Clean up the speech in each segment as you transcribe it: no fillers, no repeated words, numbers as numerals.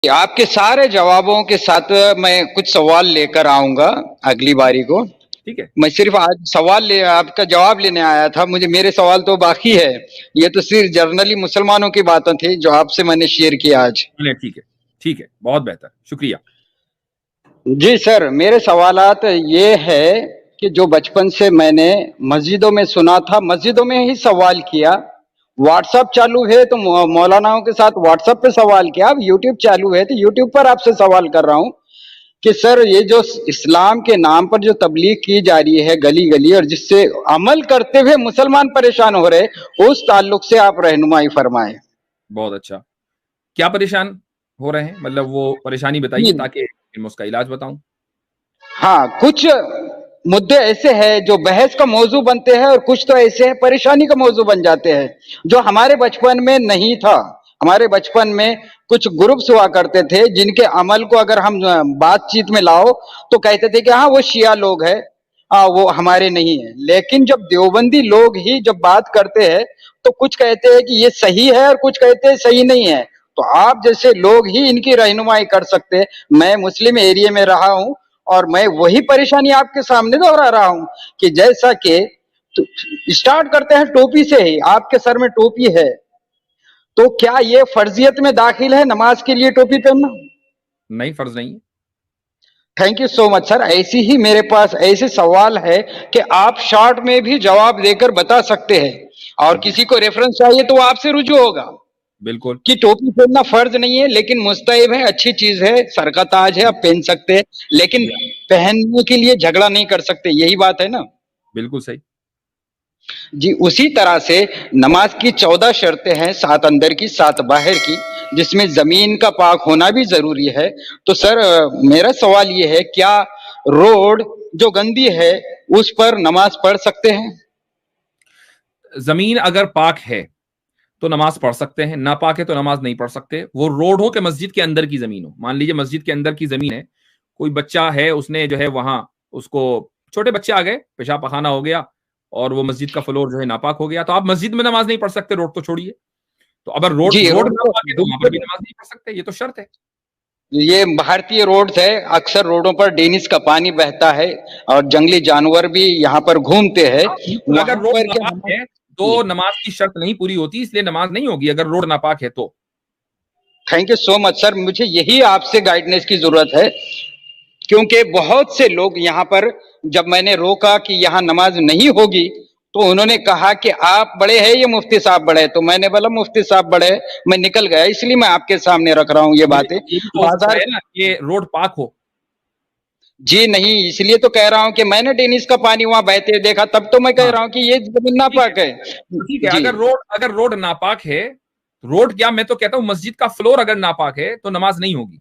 آپ کے سارے جوابوں کے ساتھ میں کچھ سوال لے کر آؤں گا اگلی باری کو. ٹھیک ہے, میں صرف آج سوال آپ کا جواب لینے آیا تھا. میرے سوال تو باقی ہے. یہ تو صرف جرنلی مسلمانوں کی باتیں تھی جو آپ سے میں نے شیئر کیا آج. ٹھیک ہے, ٹھیک ہے, بہت بہتر, شکریہ. جی سر, میرے سوالات یہ ہے کہ جو بچپن سے میں نے مسجدوں میں سنا تھا, مسجدوں میں ہی سوال کیا. واٹس ایپ چالو ہے تو مولاناؤں کے ساتھ واٹس ایپ پہ سوال کیا. اب یوٹیوب چالو ہے تو یوٹیوب پر آپ سے سوال کر رہا ہوں کہ سر یہ جو اسلام کے نام پر جو تبلیغ کی جا رہی ہے گلی گلی, اور جس سے عمل کرتے ہوئے مسلمان پریشان ہو رہے, اس تعلق سے آپ رہنمائی فرمائیں. بہت اچھا. کیا پریشان ہو رہے ہیں, مطلب وہ پریشانی بتائیے تاکہ میں اس کا علاج بتاؤں. ہاں, کچھ مدے ایسے ہیں جو بحث کا موضوع بنتے ہیں, اور کچھ تو ایسے ہیں پریشانی کا موضوع بن جاتے ہیں جو ہمارے بچپن میں نہیں تھا. ہمارے بچپن میں کچھ گروپس ہوا کرتے تھے جن کے عمل کو اگر ہم بات چیت میں لاؤ تو کہتے تھے کہ ہاں وہ شیعہ لوگ ہیں, وہ ہمارے نہیں ہیں. لیکن جب دیوبندی لوگ ہی جب بات کرتے ہیں تو کچھ کہتے ہیں کہ یہ صحیح ہے اور کچھ کہتے ہیں صحیح نہیں ہے. تو آپ جیسے لوگ ہی ان کی رہنمائی کر سکتے. میں مسلم ایریے میں رہا ہوں اور میں وہی پریشانی آپ کے سامنے دہرا رہا ہوں کہ جیسا کہ اسٹارٹ کرتے ہیں ٹوپی سے ہی. آپ کے سر میں ٹوپی ہے تو کیا یہ فرضیت میں داخل ہے نماز کے لیے ٹوپی پہننا؟ نہیں, فرض نہیں. تھینک یو سو مچ سر. ایسی ہی میرے پاس ایسے سوال ہے کہ آپ شارٹ میں بھی جواب دے کر بتا سکتے ہیں, اور کسی کو ریفرنس چاہیے تو وہ آپ سے رجوع ہوگا. بالکل کہ ٹوپی پہننا فرض نہیں ہے لیکن مستحب ہے, اچھی چیز ہے, سر کا تاج ہے, آپ پہن سکتے ہیں, لیکن پہننے کے لیے جھگڑا نہیں کر سکتے. یہی بات ہے نا؟ بالکل صحیح. جی, اسی طرح سے نماز کی 14 شرطیں ہیں, 7 اندر کی 7 باہر کی, جس میں زمین کا پاک ہونا بھی ضروری ہے. تو سر میرا سوال یہ ہے, کیا روڈ جو گندی ہے اس پر نماز پڑھ سکتے ہیں؟ زمین اگر پاک ہے تو نماز پڑھ سکتے ہیں, ناپاک ہے تو نماز نہیں پڑھ سکتے. وہ روڈ ہو کہ مسجد کے اندر کی زمین ہو. مان لیجیے مسجد کے اندر کی زمین ہے, کوئی بچہ ہے, اس نے جو ہے وہاں اس کو چھوٹے بچے آ گئے, پیشاب پخانہ ہو گیا اور وہ مسجد کا فلور جو ہے ناپاک ہو گیا, تو آپ مسجد میں نماز نہیں پڑھ سکتے, روڈ تو چھوڑیے. تو اگر روڈ جی, ناپاک ہے تو وہاں پر بھی نماز نہیں پڑھ سکتے, یہ تو شرط ہے. یہ بھارتی روڈ ہے, اکثر روڈوں پر ڈینس کا پانی بہتا ہے اور جنگلی جانور بھی یہاں پر گھومتے ہیں. اگر روڈ ناپاک ہے تو نماز کی شرط نہیں پوری ہوتی, اس لیے نماز نہیں ہوگی اگر روڈ ناپاک ہے تو. تھینک یو سو مچ سر. مجھے یہی آپ سے گائیڈنس کی ضرورت ہے, کیونکہ بہت سے لوگ یہاں پر جب میں نے روکا کہ یہاں نماز نہیں ہوگی تو انہوں نے کہا کہ آپ بڑے ہیں یہ مفتی صاحب بڑے. تو میں نے بولا مفتی صاحب بڑے, میں نکل گیا. اس لیے میں آپ کے سامنے رکھ رہا ہوں یہ باتیں. یہ روڈ پاک ہو. جی نہیں, اس لیے تو کہہ رہا ہوں کہ میں نے ڈینس کا پانی وہاں بہتے دیکھا, تب تو میں کہہ رہا ہوں کہ یہ زمین ناپاک ہے. ٹھیک ہے, اگر روڈ ناپاک ہے, روڈ کیا, میں تو کہتا ہوں مسجد کا فلور اگر ناپاک ہے تو نماز نہیں ہوگی.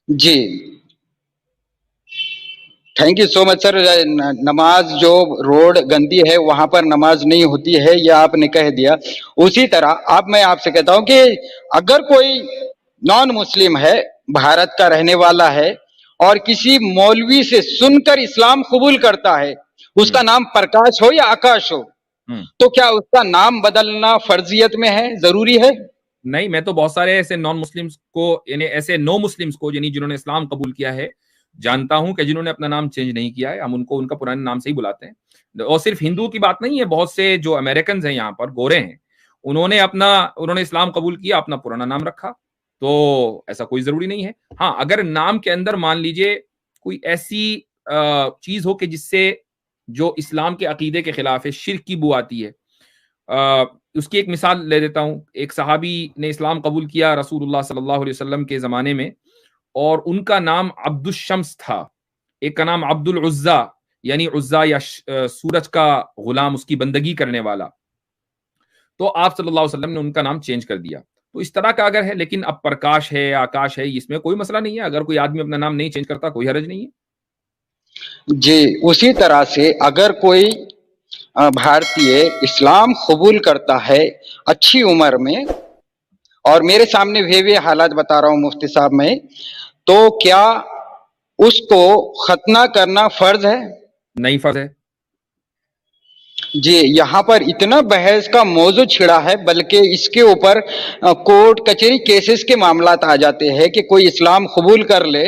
جی, تھینک یو سو مچ سر. نماز جو روڈ گندی ہے وہاں پر نماز نہیں ہوتی ہے, یہ آپ نے کہہ دیا. اسی طرح اب میں آپ سے کہتا ہوں کہ اگر کوئی نان مسلم ہے, بھارت کا رہنے والا ہے, اور کسی مولوی سے سن کر اسلام قبول کرتا ہے, اس کا نام پرکاش ہو یا آکاش ہو, تو کیا اس کا نام بدلنا فرضیت میں ہے, ضروری ہے؟ نہیں, میں تو بہت سارے ایسے نان مسلمس کو, یعنی ایسے نو مسلمس کو, یعنی جنہوں نے اسلام قبول کیا ہے, جانتا ہوں کہ جنہوں نے اپنا نام چینج نہیں کیا ہے. ہم ان کو ان کا پرانے نام سے ہی بلاتے ہیں. اور صرف ہندو کی بات نہیں ہے, بہت سے جو امریکنز ہیں یہاں پر, گورے ہیں, انہوں نے اسلام قبول کیا, اپنا پرانا نام رکھا. تو ایسا کوئی ضروری نہیں ہے. ہاں, اگر نام کے اندر مان لیجئے کوئی ایسی چیز ہو کہ جس سے جو اسلام کے عقیدے کے خلاف ہے, شرک کی بو آتی ہے. اس کی ایک مثال لے دیتا ہوں. ایک صحابی نے اسلام قبول کیا رسول اللہ صلی اللہ علیہ وسلم کے زمانے میں, اور ان کا نام عبد الشمس تھا, ایک کا نام عبد العزا, یعنی عزا یا سورج کا غلام, اس کی بندگی کرنے والا. تو آپ صلی اللہ علیہ وسلم نے ان کا نام چینج کر دیا. تو اس طرح کا اگر ہے, لیکن اب پرکاش ہے, آکاش ہے, اس میں کوئی مسئلہ نہیں ہے. اگر کوئی آدمی اپنا نام نہیں چینج کرتا, کوئی حرج نہیں ہے. جی, اسی طرح سے اگر کوئی بھارتی اسلام قبول کرتا ہے اچھی عمر میں, اور میرے سامنے ہوئے حالات بتا رہا ہوں مفتی صاحب میں, تو کیا اس کو ختنہ کرنا فرض ہے؟ نہیں فرض ہے. جی یہاں پر اتنا بحث کا موضوع چھڑا ہے، بلکہ اس کے اوپر کورٹ کچہری کیسز کے معاملات آ جاتے ہیں کہ کوئی اسلام قبول کر لے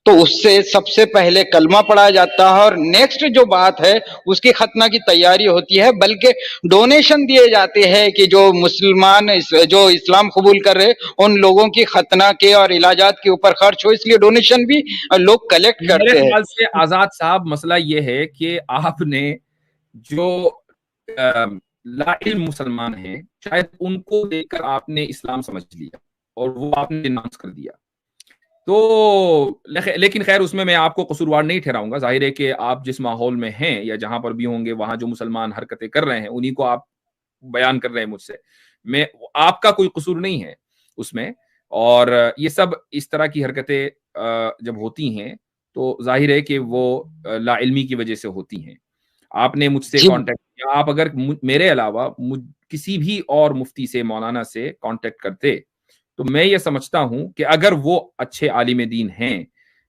تو اس سے سب سے پہلے کلمہ پڑھا جاتا ہے، اور نیکسٹ جو بات ہے اس کی ختنہ کی تیاری ہوتی ہے، بلکہ ڈونیشن دیے جاتے ہیں کہ جو مسلمان جو اسلام قبول کر رہے ان لوگوں کی ختنہ کے اور علاجات کے اوپر خرچ ہو، اس لیے ڈونیشن بھی لوگ کلیکٹ میرے کرتے ہیں۔ خیال سے آزاد صاحب مسئلہ یہ ہے کہ آپ نے جو لا علم مسلمان ہیں شاید ان کو دیکھ کر آپ نے اسلام سمجھ لیا اور وہ آپ نے ڈیناؤنس کر دیا، تو لیکن خیر اس میں آپ کو قصوروار نہیں ٹھہراؤں گا۔ ظاہر ہے کہ آپ جس ماحول میں ہیں یا جہاں پر بھی ہوں گے وہاں جو مسلمان حرکتیں کر رہے ہیں انہی کو آپ بیان کر رہے ہیں مجھ سے، میں آپ کا کوئی قصور نہیں ہے اس میں، اور یہ سب اس طرح کی حرکتیں جب ہوتی ہیں تو ظاہر ہے کہ وہ لا علمی کی وجہ سے ہوتی ہیں۔ آپ نے مجھ سے جی کانٹیکٹ کیا، آپ اگر میرے علاوہ کسی بھی اور مفتی سے مولانا سے کانٹیکٹ کرتے تو میں یہ سمجھتا ہوں کہ اگر وہ اچھے عالم دین ہیں،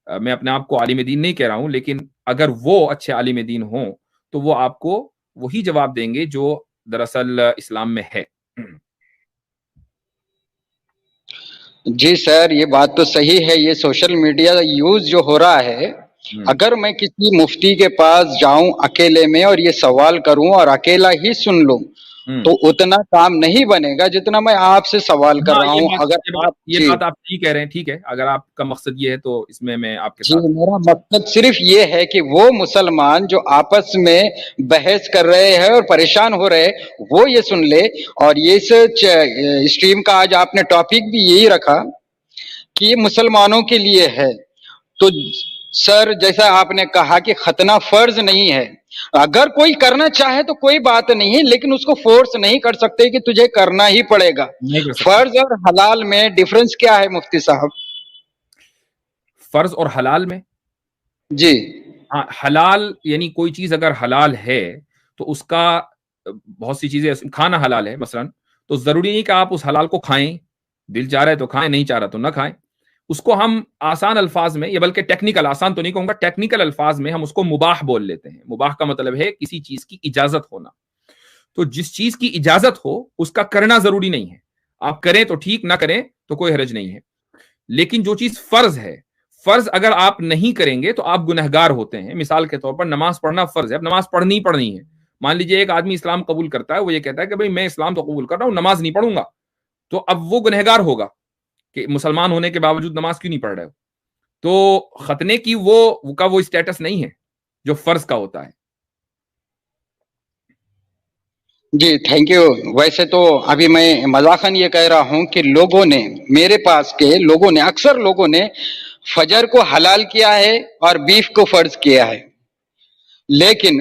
میں اپنے آپ کو عالم دین نہیں کہہ رہا ہوں، لیکن اگر وہ اچھے عالم دین ہوں تو وہ آپ کو وہی جواب دیں گے جو دراصل اسلام میں ہے۔ جی سر، یہ بات تو صحیح ہے، یہ سوشل میڈیا یوز جو ہو رہا ہے، اگر میں کسی مفتی کے پاس جاؤں اکیلے میں اور یہ سوال کروں اور اکیلا ہی سن لوں تو اتنا کام نہیں بنے گا جتنا میں آپ سے سوال کر ہاں رہا ہوں۔ اگر آپ یہ جی بات آپ ٹھیک کہہ رہے ہیں، ٹھیک ہے، اگر آپ کا مقصد یہ ہے تو اس میں آپ کے جی ساتھ۔ میرا مقصد صرف یہ ہے کہ وہ مسلمان جو آپس میں بحث کر رہے ہیں اور پریشان ہو رہے وہ یہ سن لے، اور یہ اسٹریم کا آج آپ نے ٹاپک بھی یہی رکھا کہ یہ مسلمانوں کے لیے ہے، تو سر جیسا آپ نے کہا کہ ختنہ فرض نہیں ہے، اگر کوئی کرنا چاہے تو کوئی بات نہیں ہے، لیکن اس کو فورس نہیں کر سکتے کہ تجھے کرنا ہی پڑے گا۔ نہیں کر سکتے۔ فرض اور حلال میں ڈیفرنس کیا ہے مفتی صاحب؟ فرض اور حلال میں، جی ہاں، حلال یعنی کوئی چیز اگر حلال ہے تو اس کا بہت سی چیزیں، کھانا حلال ہے مثلا، تو ضروری نہیں کہ آپ اس حلال کو کھائیں، دل چاہ رہا ہے تو کھائیں، نہیں چاہ رہا تو نہ کھائیں۔ اس کو ہم آسان الفاظ میں، یا بلکہ ٹیکنیکل، آسان تو نہیں کہوں گا، ٹیکنیکل الفاظ میں ہم اس کو مباح بول لیتے ہیں۔ مباح کا مطلب ہے کسی چیز کی اجازت ہونا، تو جس چیز کی اجازت ہو اس کا کرنا ضروری نہیں ہے، آپ کریں تو ٹھیک، نہ کریں تو کوئی حرج نہیں ہے۔ لیکن جو چیز فرض ہے، فرض اگر آپ نہیں کریں گے تو آپ گنہگار ہوتے ہیں۔ مثال کے طور پر نماز پڑھنا فرض ہے، اب نماز پڑھنی ہے۔ مان لیجئے ایک آدمی اسلام قبول کرتا ہے، وہ یہ کہتا ہے کہ بھئی میں اسلام تو قبول کر رہا ہوں، نماز نہیں پڑھوں گا، تو اب وہ گنہگار ہوگا کہ مسلمان ہونے کے باوجود نماز کیوں نہیں پڑھ رہے ہو؟ تو ختنے کی وہ اسٹیٹس نہیں ہے جو فرض کا ہوتا ہے۔ جی تھینک یو۔ ویسے تو ابھی میں مذاقاً یہ کہہ رہا ہوں کہ لوگوں نے، میرے پاس کے لوگوں نے، اکثر لوگوں نے فجر کو حلال کیا ہے اور بیف کو فرض کیا ہے، لیکن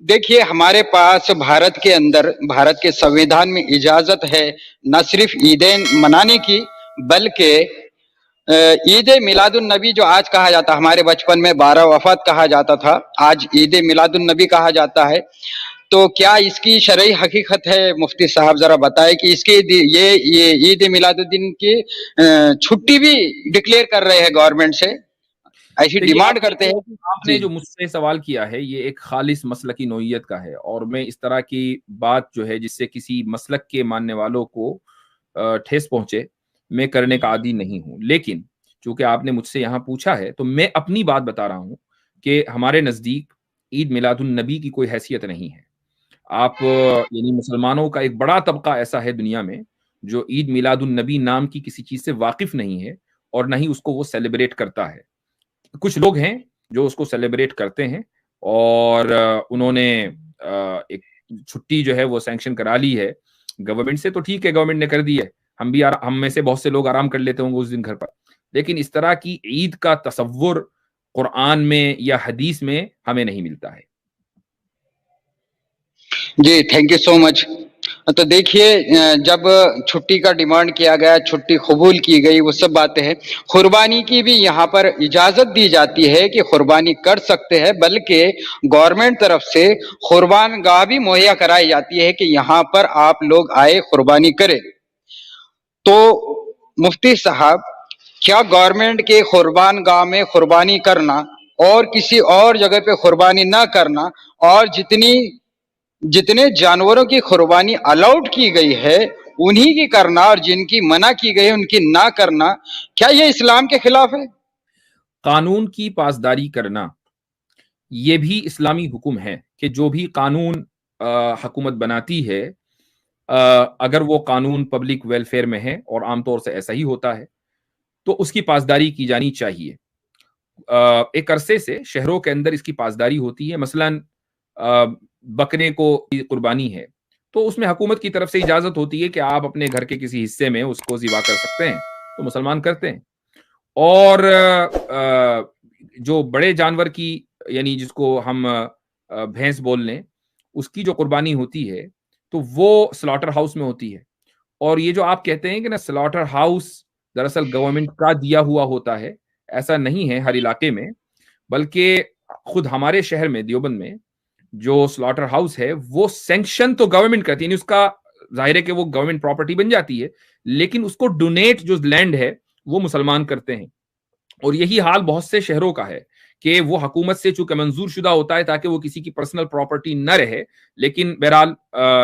دیکھیے ہمارے پاس بھارت کے اندر، بھارت کے سنویدھان میں اجازت ہے نہ صرف عیدین منانے کی، بلکہ عید میلاد النبی جو آج کہا جاتا ہے، ہمارے بچپن میں 12 وفات کہا جاتا تھا، آج عید میلاد النبی کہا جاتا ہے، تو کیا اس کی شرعی حقیقت ہے مفتی صاحب؟ ذرا بتائیں کہ اس کی یہ عید میلاد الدین کی چھٹی بھی ڈکلیئر کر رہے ہیں گورنمنٹ سے، ایسی ڈیمانڈ کرتے ہیں۔ آپ نے جی جو مجھ سے سوال کیا ہے یہ ایک خالص مسلکی نوعیت کا ہے، اور میں اس طرح کی بات جو ہے جس سے کسی مسلک کے ماننے والوں کو ٹھیس پہنچے، میں کرنے کا عادی نہیں ہوں۔ لیکن چونکہ آپ نے مجھ سے یہاں پوچھا ہے تو میں اپنی بات بتا رہا ہوں کہ ہمارے نزدیک عید میلاد النبی کی کوئی حیثیت نہیں ہے۔ آپ یعنی مسلمانوں کا ایک بڑا طبقہ ایسا ہے دنیا میں جو عید میلاد النبی نام کی کسی چیز سے واقف نہیں ہے، اور نہ ہی اس کو وہ سیلیبریٹ کرتا ہے۔ کچھ لوگ ہیں جو اس کو سیلیبریٹ کرتے ہیں، اور انہوں نے ایک چھٹی جو ہے وہ سینکشن کرا لی ہے گورنمنٹ سے، تو ٹھیک ہے، گورنمنٹ نے کر دی ہے، ہم میں سے بہت سے لوگ آرام کر لیتے ہوں گے اس دن گھر پر، لیکن اس طرح کی عید کا تصور قرآن میں یا حدیث میں ہمیں نہیں ملتا ہے۔ جی تھینک یو سو مچ۔ تو دیکھیے جب چھٹی کا ڈیمانڈ کیا گیا، چھٹی قبول کی گئی، وہ سب باتیں ہیں، قربانی کی بھی یہاں پر اجازت دی جاتی ہے کہ قربانی کر سکتے ہیں، بلکہ گورنمنٹ طرف سے قربان گاہ بھی مہیا کرائی جاتی ہے کہ یہاں پر آپ لوگ آئے قربانی کریں۔ تو مفتی صاحب، کیا گورنمنٹ کے قربان گاہ میں قربانی کرنا اور کسی اور جگہ پہ قربانی نہ کرنا، اور جتنے جانوروں کی قربانی الاؤڈ کی گئی ہے انہی کی کرنا، اور جن کی منع کی گئی ہے ان کی نہ کرنا، کیا یہ اسلام کے خلاف ہے؟ قانون کی پاسداری کرنا یہ بھی اسلامی حکم ہے کہ جو بھی قانون حکومت بناتی ہے، اگر وہ قانون پبلک ویلفیئر میں ہے، اور عام طور سے ایسا ہی ہوتا ہے، تو اس کی پاسداری کی جانی چاہیے۔ ایک عرصے سے شہروں کے اندر اس کی پاسداری ہوتی ہے، مثلا بکرے کو قربانی ہے تو اس میں حکومت کی طرف سے اجازت ہوتی ہے کہ آپ اپنے گھر کے کسی حصے میں اس کو ذبح کر سکتے ہیں، تو مسلمان کرتے ہیں۔ اور جو بڑے جانور کی، یعنی جس کو ہم بھینس بول لیں، اس کی جو قربانی ہوتی ہے تو وہ سلاٹر ہاؤس میں ہوتی ہے۔ اور یہ جو آپ کہتے ہیں کہ نا سلاٹر ہاؤس دراصل گورنمنٹ کا دیا ہوا ہوتا ہے، ایسا نہیں ہے ہر علاقے میں، بلکہ خود ہمارے شہر میں دیوبند میں جو سلاٹر ہاؤس ہے وہ سینکشن تو گورنمنٹ کرتی ہے، یعنی اس کا ظاہر ہے کہ وہ گورنمنٹ پراپرٹی بن جاتی ہے، لیکن اس کو ڈونیٹ جو لینڈ ہے وہ مسلمان کرتے ہیں۔ اور یہی حال بہت سے شہروں کا ہے کہ وہ حکومت سے چونکہ منظور شدہ ہوتا ہے تاکہ وہ کسی کی پرسنل پراپرٹی نہ رہے، لیکن بہرحال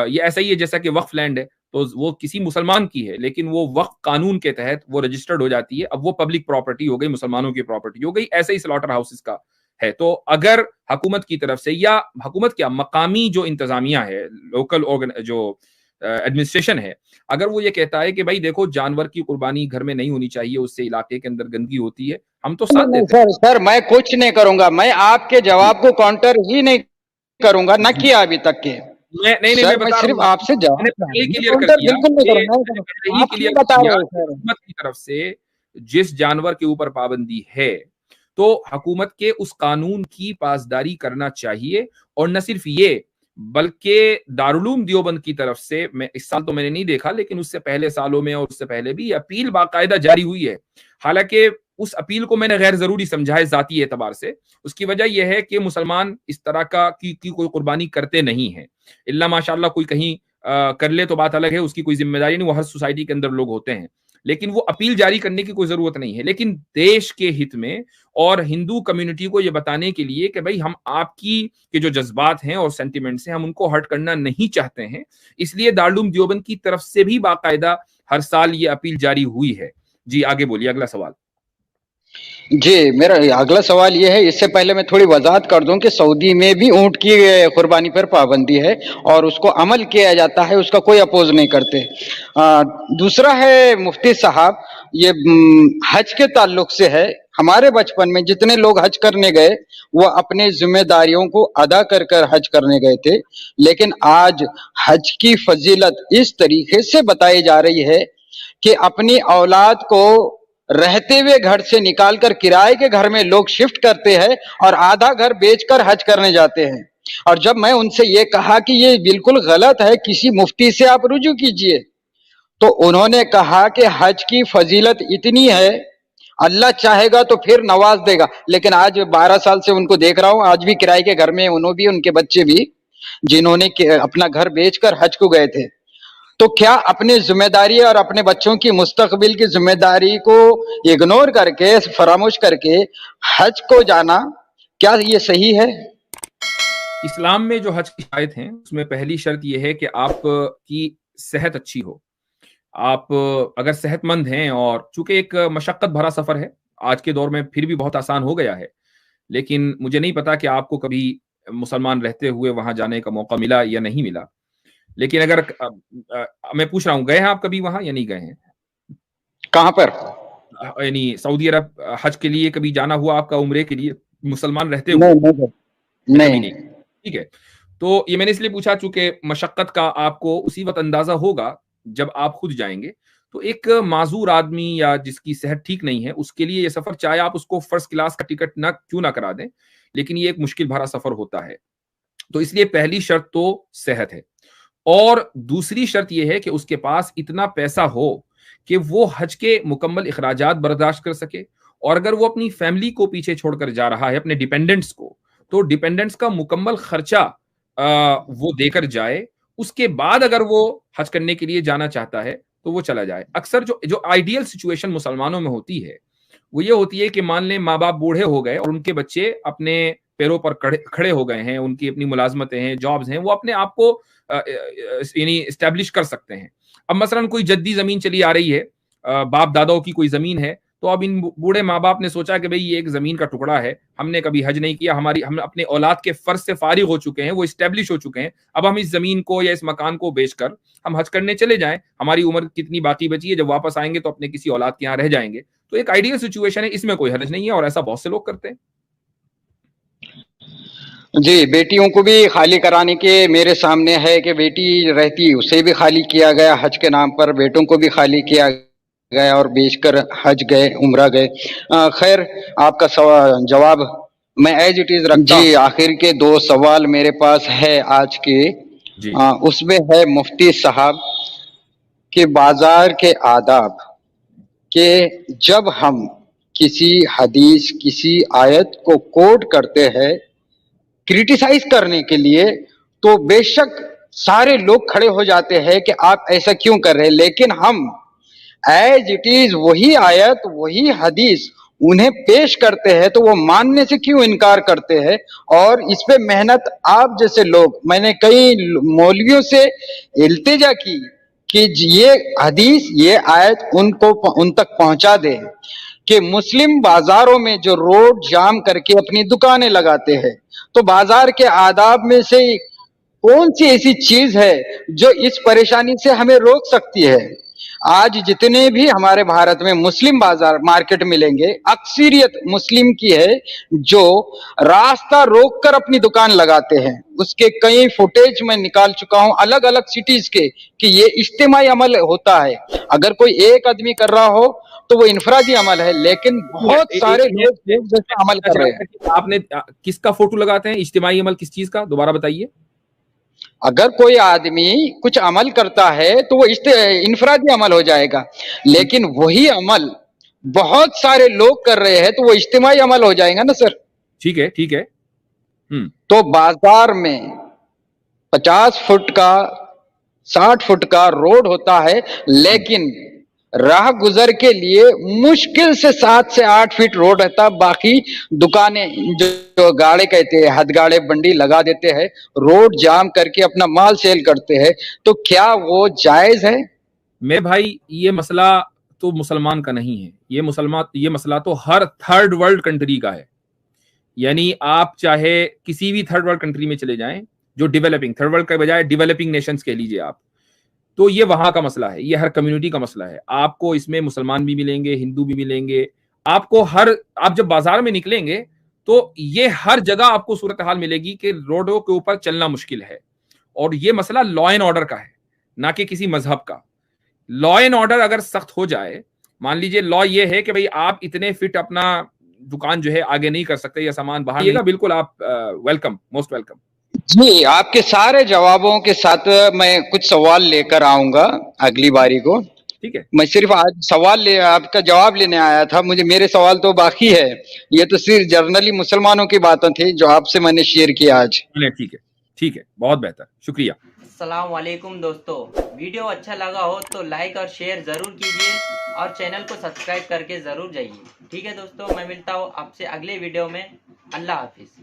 یہ ایسا ہی ہے جیسا کہ وقف لینڈ ہے تو وہ کسی مسلمان کی ہے، لیکن وہ وقف قانون کے تحت وہ رجسٹرڈ ہو جاتی ہے، اب وہ پبلک پراپرٹی ہو گئی، مسلمانوں کی پراپرٹی ہو گئی۔ ایسے ہی سلاٹر ہاؤسز کا ہے۔ تو اگر حکومت کی طرف سے، یا حکومت کیا، مقامی جو انتظامیہ ہے، لوکل جو ایڈمنسٹریشن ہے، اگر وہ یہ کہتا ہے کہ بھائی دیکھو جانور کی قربانی گھر میں نہیں ہونی چاہیے، اس سے علاقے کے اندر گندگی ہوتی ہے، ہم تو ساتھ دیتے ہیں۔ سر میں کچھ نہیں کروں گا، میں آپ کے جواب کو کاؤنٹر ہی نہیں کروں گا، نہ کیا ابھی تک کے۔ نہیں سر میں میں بتا رہا صرف ہوں، آپ سے میں نے جواب پہلے ہی کلیئر کر کاؤنٹر دیا بالکل نہیں کہ کروں گا۔ میں نے پہلے ہی آپ کلیئر کیوں کر بتا دیا رہے ہو کہ سر؟ حکومت کی طرف سے جس جانور کے اوپر پابندی ہے تو حکومت کے اس قانون کی پاسداری کرنا چاہیے۔ اور نہ صرف یہ، بلکہ دارالعلوم دیوبند کی طرف سے، میں اس سال تو میں نے نہیں دیکھا، لیکن اس سے پہلے سالوں میں اور اس سے پہلے بھی اپیل باقاعدہ جاری ہوئی ہے۔ حالانکہ اس اپیل کو میں نے غیر ضروری سمجھا ہے ذاتی اعتبار سے۔ اس کی وجہ یہ ہے کہ مسلمان اس طرح کی کوئی قربانی کرتے نہیں ہیں، اللہ ماشاء اللہ کوئی کہیں کر لے تو بات الگ ہے، اس کی کوئی ذمہ داری نہیں، وہ ہر سوسائٹی کے اندر لوگ ہوتے ہیں، لیکن وہ اپیل جاری کرنے کی کوئی ضرورت نہیں ہے۔ لیکن دیش کے ہت میں اور ہندو کمیونٹی کو یہ بتانے کے لیے کہ بھائی ہم آپ کی کے جو جذبات ہیں اور سینٹیمنٹس ہیں، ہم ان کو ہرٹ کرنا نہیں چاہتے ہیں، اس لیے دارالعلوم دیوبند کی طرف سے بھی باقاعدہ ہر سال یہ اپیل جاری ہوئی ہے۔ جی آگے بولیے، اگلا سوال۔ جی میرا اگلا سوال یہ ہے، اس سے پہلے میں تھوڑی وضاحت کر دوں کہ سعودی میں بھی اونٹ کی قربانی پر پابندی ہے اور اس کو عمل کیا جاتا ہے، اس کا کوئی اپوز نہیں کرتے۔ دوسرا ہے مفتی صاحب، یہ حج کے تعلق سے ہے۔ ہمارے بچپن میں جتنے لوگ حج کرنے گئے وہ اپنے ذمہ داریوں کو ادا کر کر حج کرنے گئے تھے، لیکن آج حج کی فضیلت اس طریقے سے بتائی جا رہی ہے کہ اپنی اولاد کو رہتے ہوئے گھر سے نکال کر کرائے کے گھر میں لوگ شفٹ کرتے ہیں اور آدھا گھر بیچ کر حج کرنے جاتے ہیں۔ اور جب میں ان سے یہ کہا کہ یہ بالکل غلط ہے، کسی مفتی سے آپ رجوع کیجئے، تو انہوں نے کہا کہ حج کی فضیلت اتنی ہے، اللہ چاہے گا تو پھر نواز دے گا۔ لیکن آج 12 سال سے ان کو دیکھ رہا ہوں، آج بھی کرائے کے گھر میں انہوں بھی، ان کے بچے بھی، جنہوں نے اپنا گھر بیچ کر حج کو گئے تھے۔ تو کیا اپنی ذمہ داری اور اپنے بچوں کی مستقبل کی ذمہ داری کو اگنور کر کے، فراموش کر کے حج کو جانا، کیا یہ صحیح ہے؟ اسلام میں جو حج کی شرائط ہیں اس میں پہلی شرط یہ ہے کہ آپ کی صحت اچھی ہو۔ آپ اگر صحت مند ہیں، اور چونکہ ایک مشقت بھرا سفر ہے آج کے دور میں، پھر بھی بہت آسان ہو گیا ہے، لیکن مجھے نہیں پتا کہ آپ کو کبھی مسلمان رہتے ہوئے وہاں جانے کا موقع ملا یا نہیں ملا، لیکن اگر میں پوچھ رہا ہوں گئے ہیں آپ کبھی وہاں یا نہیں گئے ہیں؟ کہاں پر؟ یعنی سعودی عرب حج کے لیے کبھی جانا ہوا آپ کا، عمرے کے لیے مسلمان رہتے ہوئے؟ کبھی نہیں، ٹھیک ہے۔ تو یہ میں نے اس لیے پوچھا چونکہ مشقت کا آپ کو اسی وقت اندازہ ہوگا جب آپ خود جائیں گے۔ تو ایک معذور آدمی یا جس کی صحت ٹھیک نہیں ہے، اس کے لیے یہ سفر، چاہے آپ اس کو فرسٹ کلاس کا ٹکٹ کیوں نہ کرا دیں، لیکن یہ ایک مشکل بھرا سفر ہوتا ہے۔ تو اس لیے پہلی شرط تو صحت ہے، اور دوسری شرط یہ ہے کہ اس کے پاس اتنا پیسہ ہو کہ وہ حج کے مکمل اخراجات برداشت کر سکے، اور اگر وہ اپنی فیملی کو پیچھے چھوڑ کر جا رہا ہے، اپنے ڈیپینڈنٹس کو، تو ڈیپینڈنٹس کا مکمل خرچہ وہ دے کر جائے۔ اس کے بعد اگر وہ حج کرنے کے لیے جانا چاہتا ہے تو وہ چلا جائے۔ اکثر جو آئیڈیل سچویشن مسلمانوں میں ہوتی ہے وہ یہ ہوتی ہے کہ مان لیں ماں باپ بوڑھے ہو گئے اور ان کے بچے اپنے پیروں پر کھڑے ہو گئے ہیں، ان کی اپنی ملازمتیں ہیں، جابز ہیں، وہ اپنے آپ کو یعنی اسٹیبلش کر سکتے ہیں. اب مثلاً کوئی جدی زمین چلی آ رہی ہے، باپ داداؤں کی کوئی زمین ہے، تو اب ان بوڑھے ماں باپ نے سوچا کہ بھئی یہ ایک زمین کا ٹکڑا ہے، ہم نے کبھی حج نہیں کیا، ہم اپنے اولاد کے فرض سے فارغ ہو چکے ہیں، وہ اسٹیبلش ہو چکے ہیں، اب ہم اس زمین کو یا اس مکان کو بیچ کر ہم حج کرنے چلے جائیں، ہماری عمر کتنی باقی بچی ہے، جب واپس آئیں گے تو اپنے کسی اولاد کے یہاں رہ جائیں گے. تو ایک آئیڈیل سچویشن ہے، اس میں کوئی حرج نہیں ہے، اور ایسا بہت سے لوگ کرتے ہیں. جی، بیٹیوں کو بھی خالی کرانے کے میرے سامنے ہے کہ بیٹی رہتی اسے بھی خالی کیا گیا حج کے نام پر، بیٹوں کو بھی خالی کیا گیا اور بیچ کر حج گئے، عمرہ گئے. خیر، آپ کا جواب میں ایز اٹ از رکھتا ہوں. جی، آخر کے 2 سوال میرے پاس ہے آج کے. جی اس میں ہے مفتی صاحب کہ بازار کے آداب، کہ جب ہم کسی حدیث کسی آیت کو کوٹ کرتے ہیں کریٹیسائز کرنے کے لیے، تو بے شک سارے لوگ کھڑے ہو جاتے ہیں کہ آپ ایسا کیوں کر رہے ہیں، لیکن ہم ایز اٹ از وہی آیت وہی حدیث انہیں پیش کرتے ہیں تو وہ ماننے سے کیوں انکار کرتے ہیں. اور اس پہ محنت آپ جیسے لوگ، میں نے کئی مولویوں سے التجا کی کہ یہ حدیث یہ آیت ان تک پہنچا دے، کہ مسلم بازاروں میں جو روڈ جام کر کے اپنی دکانیں لگاتے ہیں، تو بازار کے آداب میں سے کون سی ایسی چیز ہے جو اس پریشانی سے ہمیں روک سکتی ہے. آج جتنے بھی ہمارے بھارت میں مسلم بازار مارکیٹ ملیں گے، اکثریت مسلم کی ہے جو راستہ روک کر اپنی دکان لگاتے ہیں. اس کے کئی فوٹیج میں نکال چکا ہوں الگ الگ سٹیز کے، کہ یہ اجتماعی عمل ہوتا ہے. اگر کوئی ایک آدمی کر رہا ہو تو وہ انفرادی عمل ہے، لیکن بہت سارے لوگ ایک جیسا عمل کر رہے ہیں. آپ نے کس کا فوٹو لگاتے ہیں؟ اجتماعی عمل کس چیز کا؟ دوبارہ بتائیے. اگر کوئی آدمی کچھ عمل کرتا ہے تو وہ انفرادی عمل ہو جائے گا، لیکن وہی عمل بہت سارے لوگ کر رہے ہیں تو وہ اجتماعی عمل ہو جائے گا نا سر. ٹھیک ہے ٹھیک ہے. تو بازار میں 50 فٹ کا 60 فٹ کا روڈ ہوتا ہے، لیکن راہ گزر کے لیے مشکل سے 7 سے 8 فٹ روڈ رہتا. باقی دکانیں جو گاڑے کہتے ہیں ہتھ گاڑے بنڈی لگا دیتے ہیں، روڈ جام کر کے اپنا مال سیل کرتے ہیں. تو کیا وہ جائز ہے؟ میرے بھائی، یہ مسئلہ تو مسلمان کا نہیں ہے، یہ مسئلہ تو ہر تھرڈ ورلڈ کنٹری کا ہے. یعنی آپ چاہے کسی بھی تھرڈ ورلڈ کنٹری میں چلے جائیں، جو ڈیولپنگ، تھرڈ ورلڈ کے بجائے ڈیولپنگ نیشنز کہہ لیجیے آپ، تو یہ وہاں کا مسئلہ ہے، یہ ہر کمیونٹی کا مسئلہ ہے. آپ کو اس میں مسلمان بھی ملیں گے، ہندو بھی ملیں گے. آپ جب بازار میں نکلیں گے تو یہ ہر جگہ آپ کو صورتحال ملے گی کہ روڈوں کے اوپر چلنا مشکل ہے. اور یہ مسئلہ لا اینڈ آرڈر کا ہے، نہ کہ کسی مذہب کا. لا اینڈ آرڈر اگر سخت ہو جائے، مان لیجئے لا یہ ہے کہ بھئی آپ اتنے فٹ اپنا دکان جو ہے آگے نہیں کر سکتے یا سامان باہر نہیں، بالکل آپ ویلکم، موسٹ ویلکم. جی، آپ کے سارے جوابوں کے ساتھ میں کچھ سوال لے کر آؤں گا اگلی باری کو. ٹھیک ہے. میں صرف آج آپ کا جواب لینے آیا تھا، میرے سوال تو باقی ہے. یہ تو صرف جرنلی مسلمانوں کی باتیں تھی جو آپ سے میں نے شیئر کیا آج. ٹھیک ہے ٹھیک ہے، بہت بہتر، شکریہ. السلام علیکم دوستو، ویڈیو اچھا لگا ہو تو لائک اور شیئر ضرور کیجیے اور چینل کو سبسکرائب کر کے ضرور جائیے. ٹھیک ہے دوستو، میں ملتا ہوں آپ سے اگلے ویڈیو میں. اللہ حافظ.